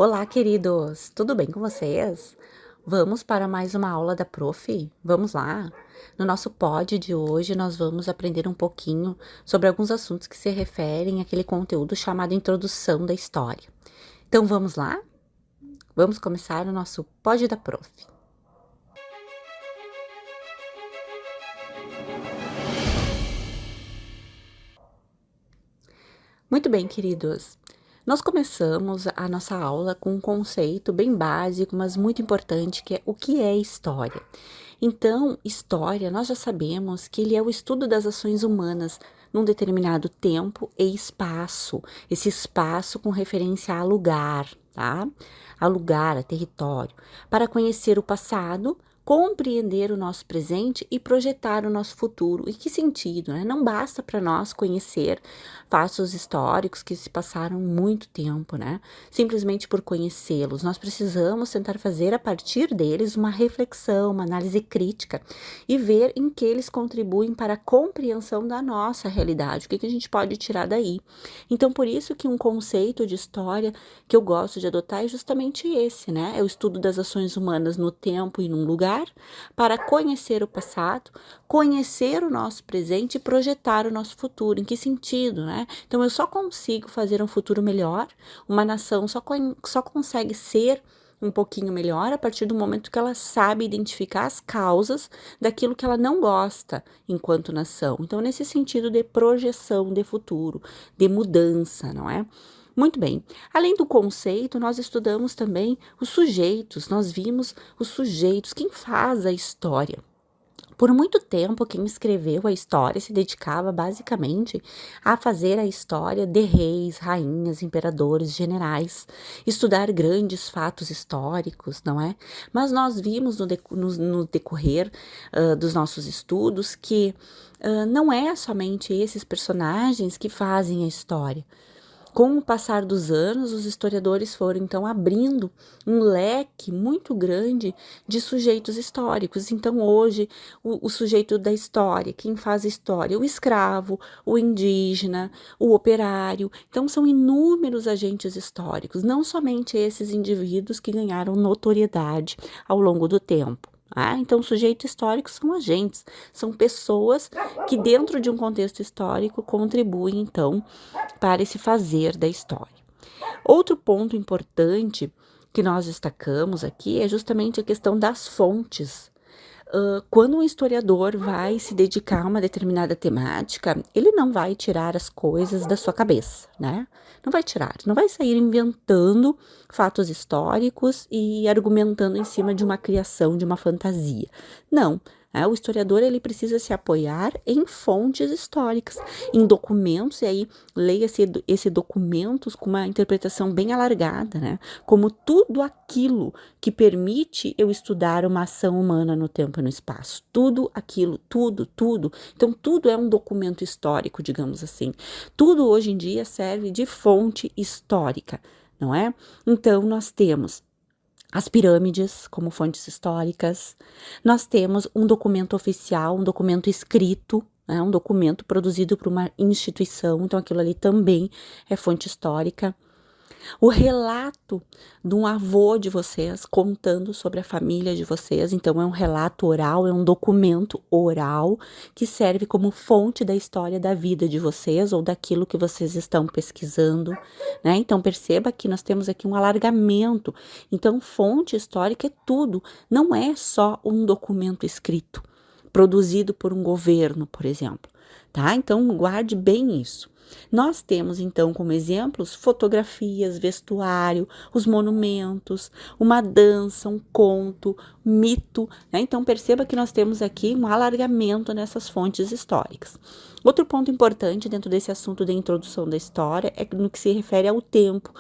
Olá, queridos! Tudo bem com vocês? Vamos para mais uma aula da Prof? Vamos lá? No nosso pod de hoje, nós vamos aprender um pouquinho sobre alguns assuntos que se referem àquele conteúdo chamado Introdução da História. Então, vamos lá? Vamos começar o nosso pod da Prof. Muito bem, queridos. Nós começamos a nossa aula com um conceito bem básico, mas muito importante, que é o que é história. Então, história, nós já sabemos que ele é o estudo das ações humanas num determinado tempo e espaço. Esse espaço com referência a lugar, tá? A lugar, a território, para conhecer o passado, compreender o nosso presente e projetar o nosso futuro. Em que sentido, né? Não basta para nós conhecer fatos históricos que se passaram muito tempo, né? Simplesmente por conhecê-los. Nós precisamos tentar fazer a partir deles uma reflexão, uma análise crítica e ver em que eles contribuem para a compreensão da nossa realidade. O que a gente pode tirar daí? Então, por isso que um conceito de história que eu gosto de adotar é justamente esse, né? É o estudo das ações humanas no tempo e num lugar para conhecer o passado, conhecer o nosso presente e projetar o nosso futuro. Em que sentido, né? Então, eu só consigo fazer um futuro melhor, uma nação só consegue ser um pouquinho melhor a partir do momento que ela sabe identificar as causas daquilo que ela não gosta enquanto nação. Então, nesse sentido de projeção de futuro, de mudança, não é? Muito bem. Além do conceito, nós estudamos também os sujeitos. Nós vimos os sujeitos, quem faz a história. Por muito tempo, quem escreveu a história se dedicava basicamente a fazer a história de reis, rainhas, imperadores, generais, estudar grandes fatos históricos, não é? Mas nós vimos no decorrer dos nossos estudos que não é somente esses personagens que fazem a história. Com o passar dos anos, os historiadores foram então abrindo um leque muito grande de sujeitos históricos. Então, hoje, o sujeito da história, quem faz a história, o escravo, o indígena, o operário. Então, são inúmeros agentes históricos, não somente esses indivíduos que ganharam notoriedade ao longo do tempo. Então, sujeitos históricos são agentes, são pessoas que, dentro de um contexto histórico, contribuem, então, para esse fazer da história. Outro ponto importante que nós destacamos aqui é justamente a questão das fontes. Quando um historiador vai se dedicar a uma determinada temática, ele não vai tirar as coisas da sua cabeça, né? Não vai tirar, não vai sair inventando fatos históricos e argumentando em cima de uma criação, de uma fantasia. Não. O historiador ele precisa se apoiar em fontes históricas, em documentos, e aí leia-se esse documentos com uma interpretação bem alargada, né? Como tudo aquilo que permite eu estudar uma ação humana no tempo e no espaço. Tudo aquilo, tudo. Então, tudo é um documento histórico, digamos assim. Tudo hoje em dia serve de fonte histórica, não é? Então, nós temos as pirâmides como fontes históricas, nós temos um documento oficial, um documento escrito, né, um documento produzido por uma instituição, então aquilo ali também é fonte histórica. O relato de um avô de vocês contando sobre a família de vocês, então é um relato oral, é um documento oral que serve como fonte da história da vida de vocês ou daquilo que vocês estão pesquisando, né? Então perceba que nós temos aqui um alargamento. Então fonte histórica é tudo, não é só um documento escrito, produzido por um governo, por exemplo, tá? Então guarde bem isso. Nós temos, então, como exemplos, fotografias, vestuário, os monumentos, uma dança, um conto, mito, né? Então, perceba que nós temos aqui um alargamento nessas fontes históricas. Outro ponto importante dentro desse assunto da introdução da história é no que se refere ao tempo.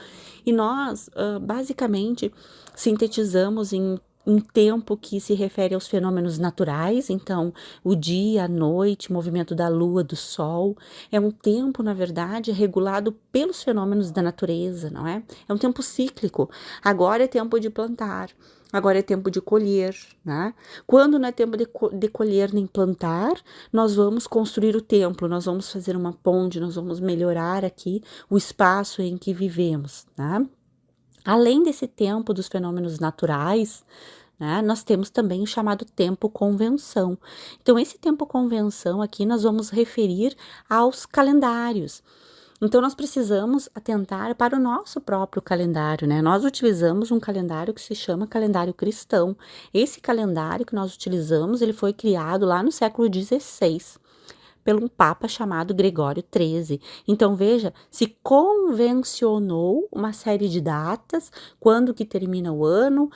E nós, basicamente, sintetizamos em um tempo que se refere aos fenômenos naturais, então o dia, a noite, o movimento da lua, do sol, é um tempo, na verdade, regulado pelos fenômenos da natureza, não é? É um tempo cíclico. Agora é tempo de plantar, agora é tempo de colher, né? Quando não é tempo de colher nem plantar, nós vamos construir o templo, nós vamos fazer uma ponte, nós vamos melhorar aqui o espaço em que vivemos, tá? Além desse tempo dos fenômenos naturais, né, nós temos também o chamado tempo convenção. Então, esse tempo convenção aqui nós vamos referir aos calendários. Então, nós precisamos atentar para o nosso próprio calendário, né? Nós utilizamos um calendário que se chama calendário cristão. Esse calendário que nós utilizamos, ele foi criado lá no século XVI pelo um papa chamado Gregório XIII. Então, veja, se convencionou uma série de datas, quando que termina o ano,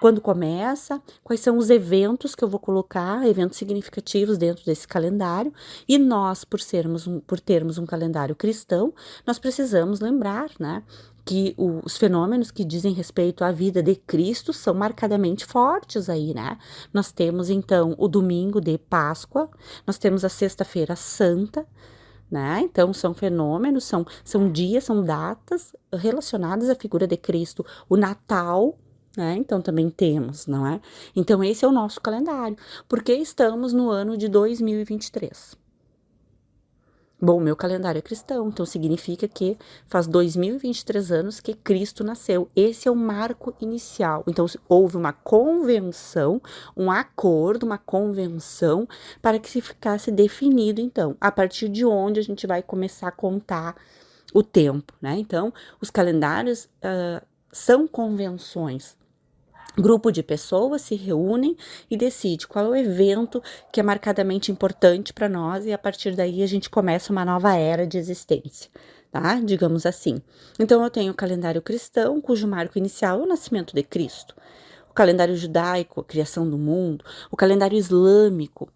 quando começa, quais são os eventos que eu vou colocar, eventos significativos dentro desse calendário, e nós, por termos um calendário cristão, nós precisamos lembrar, né, que os fenômenos que dizem respeito à vida de Cristo são marcadamente fortes aí, né? Nós temos, então, o domingo de Páscoa, nós temos a Sexta-feira Santa, né? Então, são fenômenos, são dias, são datas relacionadas à figura de Cristo. O Natal, né? Então, também temos, não é? Então, esse é o nosso calendário, porque estamos no ano de 2023. Bom, meu calendário é cristão, então significa que faz 2023 anos que Cristo nasceu. Esse é o marco inicial. Então, houve uma convenção, um acordo, uma convenção, para que se ficasse definido, então, a partir de onde a gente vai começar a contar o tempo, né? Então, os calendários são convenções. Grupo de pessoas se reúnem e decide qual é o evento que é marcadamente importante para nós, e a partir daí a gente começa uma nova era de existência, tá? Digamos assim. Então eu tenho o calendário cristão, cujo marco inicial é o nascimento de Cristo. O calendário judaico, a criação do mundo. O calendário islâmico.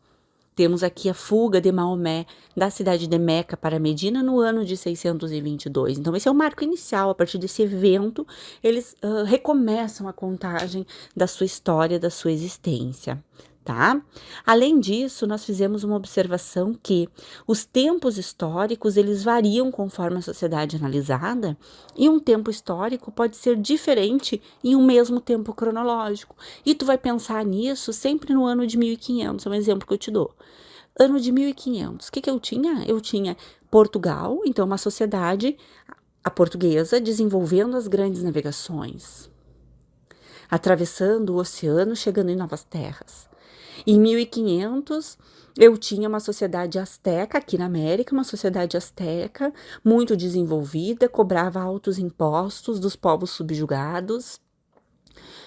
Temos aqui a fuga de Maomé da cidade de Meca para Medina no ano de 622. Então, esse é o marco inicial. A partir desse evento, eles recomeçam a contagem da sua história, da sua existência, tá? Além disso, nós fizemos uma observação que os tempos históricos, eles variam conforme a sociedade analisada, e um tempo histórico pode ser diferente em um mesmo tempo cronológico. E tu vai pensar nisso sempre no ano de 1500, é um exemplo que eu te dou. Ano de 1500, o que eu tinha? Eu tinha Portugal, então uma sociedade, a portuguesa, desenvolvendo as grandes navegações, atravessando o oceano, chegando em novas terras. Em 1500, eu tinha uma sociedade asteca aqui na América, uma sociedade asteca muito desenvolvida, cobrava altos impostos dos povos subjugados,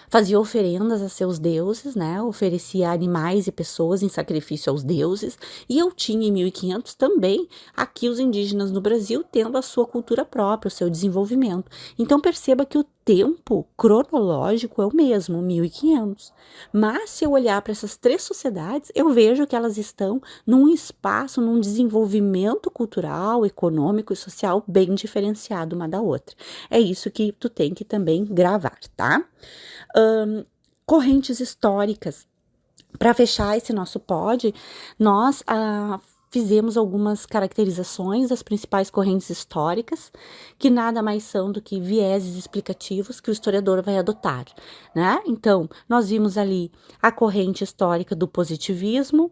fazia oferendas a seus deuses, né? Oferecia animais e pessoas em sacrifício aos deuses. E eu tinha em 1500 também aqui os indígenas no Brasil tendo a sua cultura própria, o seu desenvolvimento. Então perceba que o tempo cronológico é o mesmo, 1500. Mas se eu olhar para essas três sociedades, eu vejo que elas estão num espaço, num desenvolvimento cultural, econômico e social bem diferenciado uma da outra. É isso que tu tem que também gravar, tá? Correntes históricas. Para fechar esse nosso pod, nós fizemos algumas caracterizações das principais correntes históricas, que nada mais são do que vieses explicativos que o historiador vai adotar, né? Então, nós vimos ali a corrente histórica do positivismo,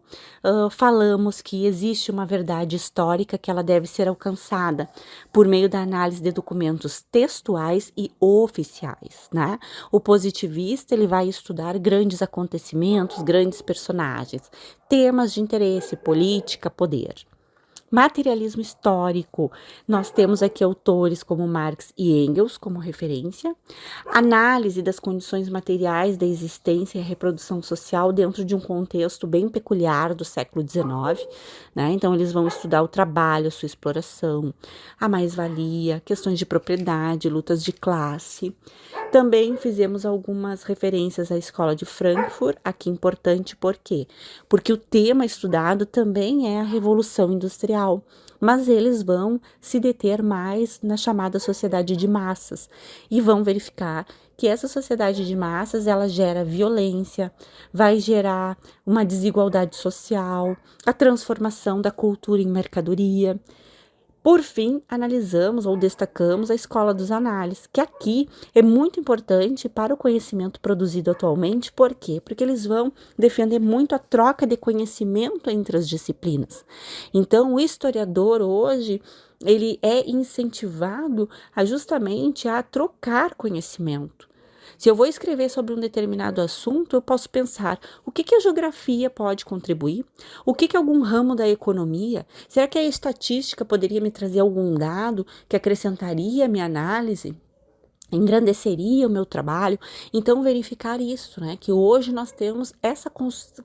falamos que existe uma verdade histórica que ela deve ser alcançada por meio da análise de documentos textuais e oficiais, né? O positivista, ele vai estudar grandes acontecimentos, grandes personagens, temas de interesse, política, poder. Materialismo histórico, nós temos aqui autores como Marx e Engels como referência. Análise das condições materiais da existência e reprodução social dentro de um contexto bem peculiar do século XIX, né? Então, eles vão estudar o trabalho, a sua exploração, a mais-valia, questões de propriedade, lutas de classe. Também fizemos algumas referências à Escola de Frankfurt, aqui importante por quê? Porque o tema estudado também é a Revolução Industrial, mas eles vão se deter mais na chamada sociedade de massas e vão verificar que essa sociedade de massas, ela gera violência, vai gerar uma desigualdade social, a transformação da cultura em mercadoria. Por fim, analisamos ou destacamos a escola dos análises, que aqui é muito importante para o conhecimento produzido atualmente. Por quê? Porque eles vão defender muito a troca de conhecimento entre as disciplinas. Então, o historiador hoje, ele é incentivado justamente a trocar conhecimento. Se eu vou escrever sobre um determinado assunto, eu posso pensar o que a geografia pode contribuir, o que algum ramo da economia, será que a estatística poderia me trazer algum dado que acrescentaria a minha análise? Engrandeceria o meu trabalho. Então, verificar isso, né? Que hoje nós temos essa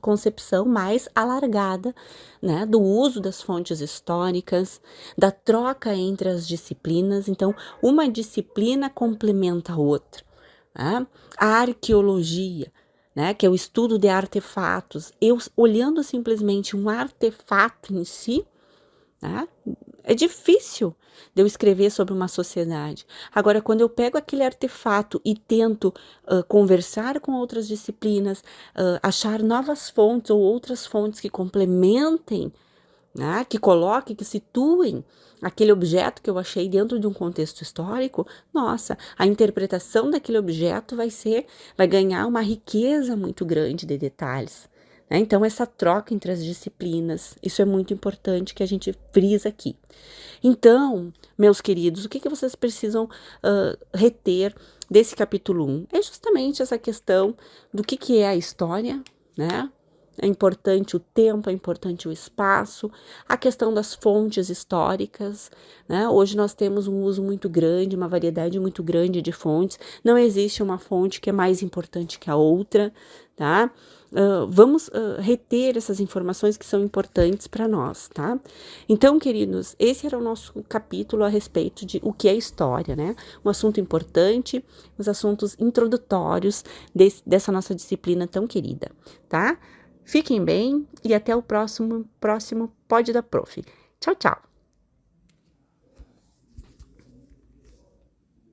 concepção mais alargada, né? Do uso das fontes históricas, da troca entre as disciplinas. Então, uma disciplina complementa a outra, né? A arqueologia, né? Que é o estudo de artefatos. Eu, olhando simplesmente um artefato em si, né? É difícil de eu escrever sobre uma sociedade. Agora, quando eu pego aquele artefato e tento conversar com outras disciplinas, achar novas fontes ou outras fontes que complementem, né, que coloquem, que situem aquele objeto que eu achei dentro de um contexto histórico, nossa, a interpretação daquele objeto vai ganhar uma riqueza muito grande de detalhes. Né? Então, essa troca entre as disciplinas, isso é muito importante que a gente frisa aqui. Então, meus queridos, o que vocês precisam reter desse capítulo 1? É justamente essa questão do que é a história, né? É importante o tempo, é importante o espaço, a questão das fontes históricas, né? Hoje nós temos um uso muito grande, uma variedade muito grande de fontes, não existe uma fonte que é mais importante que a outra, tá? Vamos reter essas informações que são importantes para nós, tá? Então, queridos, esse era o nosso capítulo a respeito de o que é história, né? Um assunto importante, os assuntos introdutórios dessa nossa disciplina tão querida, tá? Fiquem bem e até o próximo Pod da Prof. Tchau, tchau!